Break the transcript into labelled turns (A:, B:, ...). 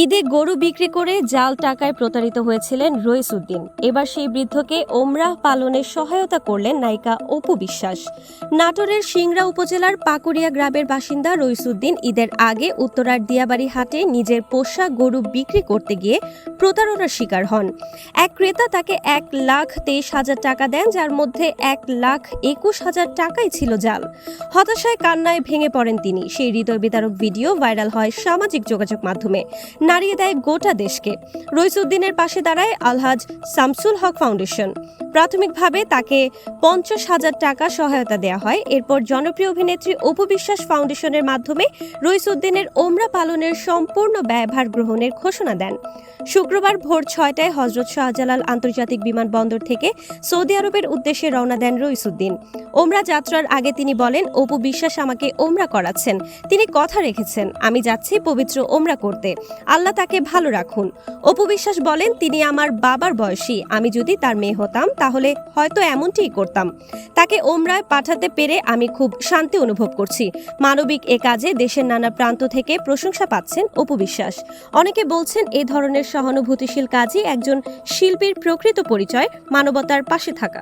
A: ঈদে গরু বিক্রি করে জাল টাকায় প্রতারিত হয়েছিলেন রইসউদ্দিন। এবার সেই বৃদ্ধকে ওমরাহ পালনে সহায়তা করলেন নায়িকা অপু বিশ্বাস। নাটোরের সিংড়া উপজেলার পাকুড়িয়া গ্রামের বাসিন্দা রইসউদ্দিন ঈদের আগে উত্তরার দিয়াবাড়ি হাটে নিজের পোষা গরু বিক্রি করতে গিয়ে প্রতারণার শিকার হন। এক ক্রেতা তাকে 1,23,000 টাকা দেন, যার মধ্যে 1,21,000 টাকাই ছিল জাল। হতাশায় কান্নায় ভেঙে পড়েন তিনি। সেই হৃদয় বিদারক ভিডিও ভাইরাল হয় সামাজিক যোগাযোগ মাধ্যমে, নাড়িয়ে দেয় গোটা দেশকে। রইসউদ্দিনের পাশে দাঁড়ায় আলহাজ শামসুল হক ফাউন্ডেশন। প্রাথমিকভাবে তাকে 50,000 টাকা সহায়তা দেওয়া হয়। এরপর জনপ্রিয় অভিনেত্রী অপু বিশ্বাস ফাউন্ডেশনের মাধ্যমে রইসউদ্দিনের ওমরা পালনের সম্পূর্ণ ব্যয়ভার গ্রহণের ঘোষণা দেন। শুক্রবার ভোর 6টায় হজরত শাহজালাল আন্তর্জাতিক বিমানবন্দর থেকে সৌদি আরবের উদ্দেশ্যে রওনা দেন রইসউদ্দিন। ওমরা যাত্রার আগে তিনি বলেন, অপু বিশ্বাস আমাকে ওমরা করাচ্ছেন, তিনি কথা রেখেছেন, আমি যাচ্ছি পবিত্র ওমরা করতে, আল্লাহ তাকে ভালো রাখুন। অপু বিশ্বাস বলেন, তিনি আমার বাবার বয়সী, আমি যদি তার মেয়ে হতাম তাহলে হয়তো এমনটিই করতাম। তাকে ওমরায় পাঠাতে পেরে আমি খুব শান্তি অনুভব করছি। মানবিক এ কাজে দেশের নানা প্রান্ত থেকে প্রশংসা পাচ্ছেন অপু বিশ্বাস। অনেকে বলছেন, এই ধরনের সহানুভূতিশীল কাজই একজন শিল্পীর প্রকৃত পরিচয়, মানবতার পাশে থাকা।